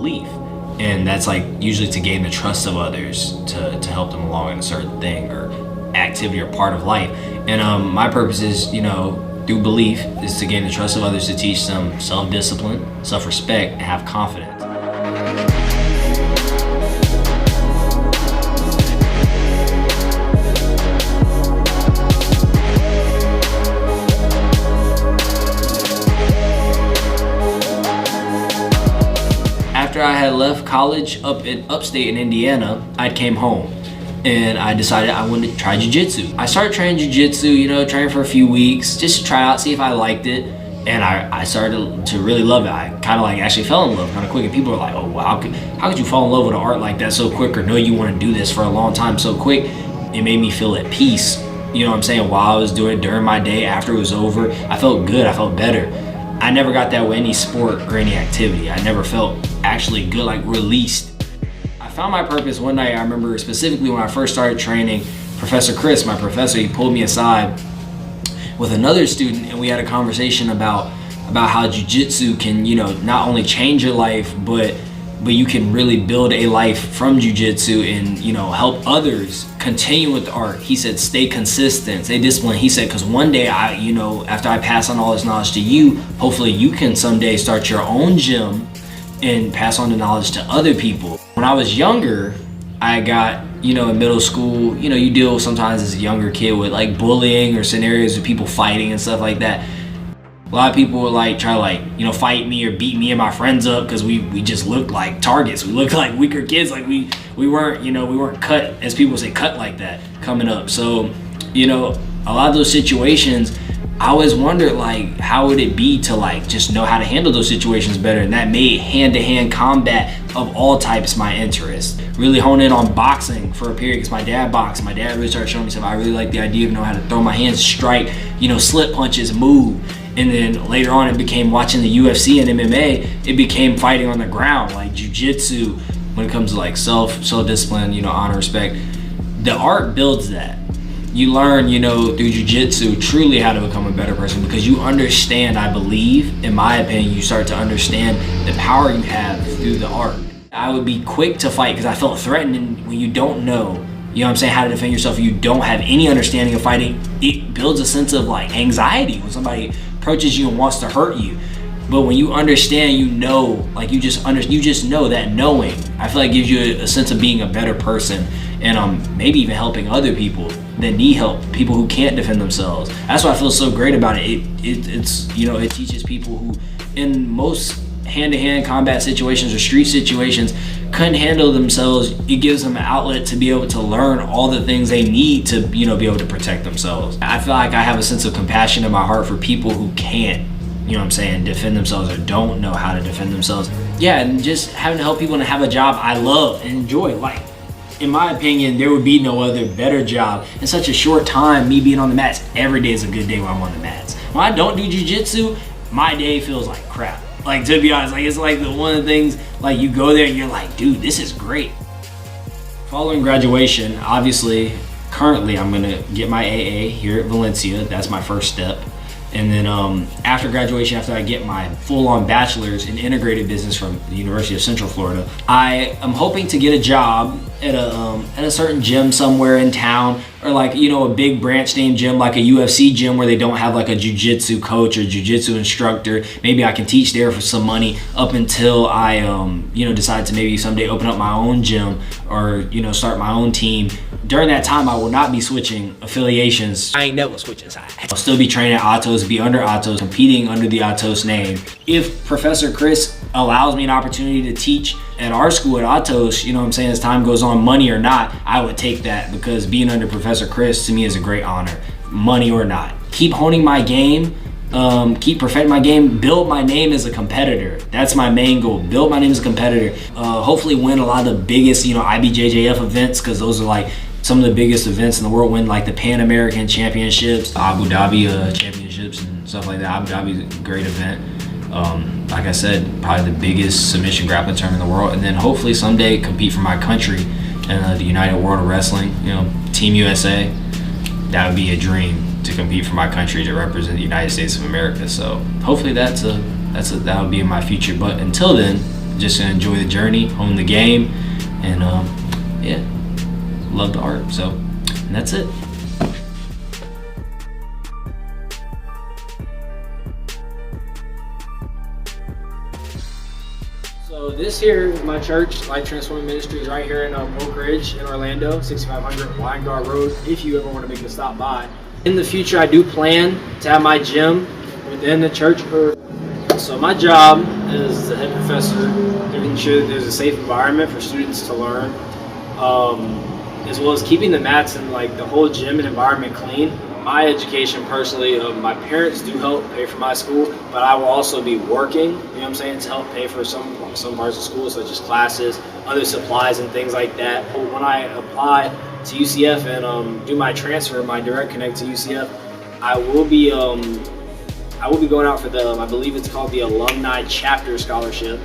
belief. And that's like usually to gain the trust of others to help them along in a certain thing or activity or part of life. And my purpose is, through belief, is to gain the trust of others, to teach them self-discipline, self-respect, and have confidence. After I had left college up in upstate in Indiana, I came home and I decided I wanted to try jiu-jitsu. I started training jiu-jitsu, training for a few weeks, just to try out, see if I liked it. And I started to really love it. I kind of actually fell in love kind of quick. And people are like, oh, wow, how could you fall in love with an art like that so quick, or know you want to do this for a long time so quick? It made me feel at peace, while I was doing it during my day, after it was over. I felt good, I felt better. I never got that with any sport or any activity. I never felt actually good, released. I found my purpose one night. I remember specifically when I first started training, Professor Chris, my professor, he pulled me aside with another student, and we had a conversation about how jiu-jitsu can, not only change your life, but you can really build a life from jiu-jitsu and, help others continue with the art. He said, stay consistent, stay disciplined. He said, because one day after I pass on all this knowledge to you, hopefully you can someday start your own gym and pass on the knowledge to other people. When I was younger, I got, in middle school, you deal sometimes as a younger kid with bullying or scenarios of people fighting and stuff like that. A lot of people would try to fight me or beat me and my friends up because we just looked like targets. We looked like weaker kids. We weren't, we weren't cut, as people say, cut like that coming up. So, a lot of those situations, I always wondered how would it be to just know how to handle those situations better. And that made hand-to-hand combat of all types my interest. Really honed in on boxing for a period because my dad boxed. My dad really started showing me stuff. I really like the idea of knowing how to throw my hands, strike, slip punches, move. And then later on, it became watching the UFC and MMA. It became fighting on the ground, like jiu-jitsu. When it comes to self-discipline, honor, respect, the art builds that. You learn, through jiu-jitsu, truly how to become a better person because you understand, I believe, in my opinion, you start to understand the power you have through the art. I would be quick to fight because I felt threatened when you don't know, how to defend yourself. You don't have any understanding of fighting. It builds a sense of anxiety when somebody approaches you and wants to hurt you. But when you understand, you just know that knowing, I feel gives you a sense of being a better person and maybe even helping other people that need help, people who can't defend themselves. That's why I feel so great about it. It teaches people who in most hand-to-hand combat situations or street situations couldn't handle themselves. It gives them an outlet to be able to learn all the things they need to be able to protect themselves. I feel I have a sense of compassion in my heart for people who can't defend themselves or don't know how to defend themselves. Yeah, and just having to help people and have a job I love and enjoy. In my opinion, there would be no other better job in such a short time. Me being on the mats, every day is a good day when I'm on the mats. When I don't do jiu-jitsu, my day feels like crap. To be honest, it's one of the things, you go there and you're like, dude, this is great. Following graduation, obviously, currently I'm gonna get my AA here at Valencia. That's my first step. And then after graduation, after I get my full-on bachelor's in integrated business from the University of Central Florida, I am hoping to get a job at a certain gym somewhere in town, or a big branch name gym, like a UFC gym where they don't have a jiu-jitsu coach or jiu-jitsu instructor. Maybe I can teach there for some money up until I decide to maybe someday open up my own gym or start my own team. During that time, I will not be switching affiliations. I ain't never switching sides. I'll still be training at Atos, be under Atos, competing under the Atos name. If Professor Chris allows me an opportunity to teach at our school at Atos, as time goes on, money or not, I would take that because being under Professor Chris to me is a great honor, money or not. Keep honing my game, keep perfecting my game, build my name as a competitor. That's my main goal, build my name as a competitor. Hopefully win a lot of the biggest, IBJJF events because those are some of the biggest events in the world. Win the Pan American Championships, Abu Dhabi Championships and stuff like that. Abu Dhabi is a great event. Like I said, probably the biggest submission grappling tournament in the world, and then hopefully someday compete for my country in the United World of Wrestling, Team USA. That would be a dream to compete for my country to represent the United States of America. So hopefully that would be in my future. But until then, just gonna enjoy the journey, hone the game, and yeah, love the art. So, and that's it. So this here is my church, Life Transforming Ministries, right here in Oak Ridge in Orlando, 6500 Weingart Road, if you ever want to make a stop by. In the future, I do plan to have my gym within the church. So my job as the head professor, making sure that there's a safe environment for students to learn, as well as keeping the mats and like the whole gym and environment clean. My education personally, my parents do help pay for my school, but I will also be working, you know what I'm saying, to help pay for some parts of school, such as classes, other supplies and things like that. When I apply to UCF and do my transfer, my direct connect to UCF, I will be going out for the, I believe it's called the Alumni Chapter Scholarship,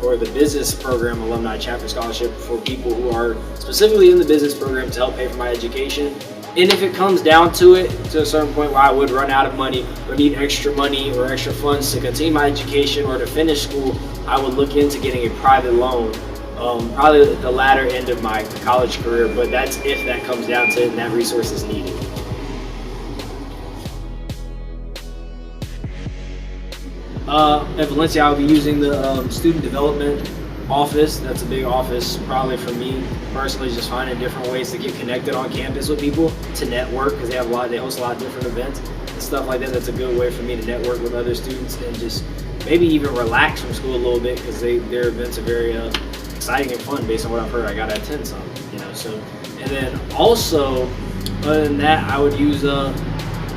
or the Business Program Alumni Chapter Scholarship, for people who are specifically in the business program to help pay for my education. And if it comes down to it, to a certain point where I would run out of money or need extra money or extra funds to continue my education or to finish school, I would look into getting a private loan, probably the latter end of my college career, but that's if that comes down to it and that resource is needed. At Valencia, I'll be using the student development office. That's a big office probably for me personally, just finding different ways to get connected on campus with people, to network, because they host a lot of different events and stuff like that. That's a good way for me to network with other students and just maybe even relax from school a little bit, because their events are very exciting and fun based on what I've heard. I gotta attend some, you know. So, and then also other than that, I would use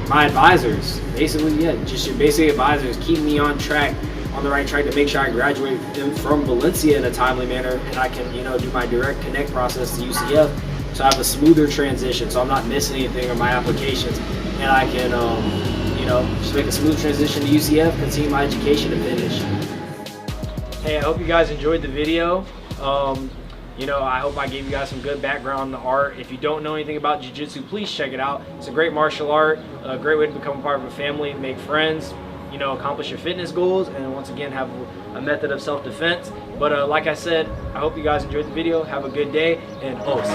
my advisors. Basically, yeah, just your basic advisors keep me on track, on the right track, to make sure I graduate from Valencia in a timely manner, and I can, you know, do my direct connect process to UCF, so I have a smoother transition, so I'm not missing anything on my applications, and I can, you know, just make a smooth transition to UCF, continue my education, and finish. Hey, I hope you guys enjoyed the video. You know, I hope I gave you guys some good background on the art. If you don't know anything about jiu-jitsu, please check it out. It's a great martial art, a great way to become a part of a family, make friends, you know, accomplish your fitness goals, and once again have a method of self-defense. But like I said, I hope you guys enjoyed the video. Have a good day, and os.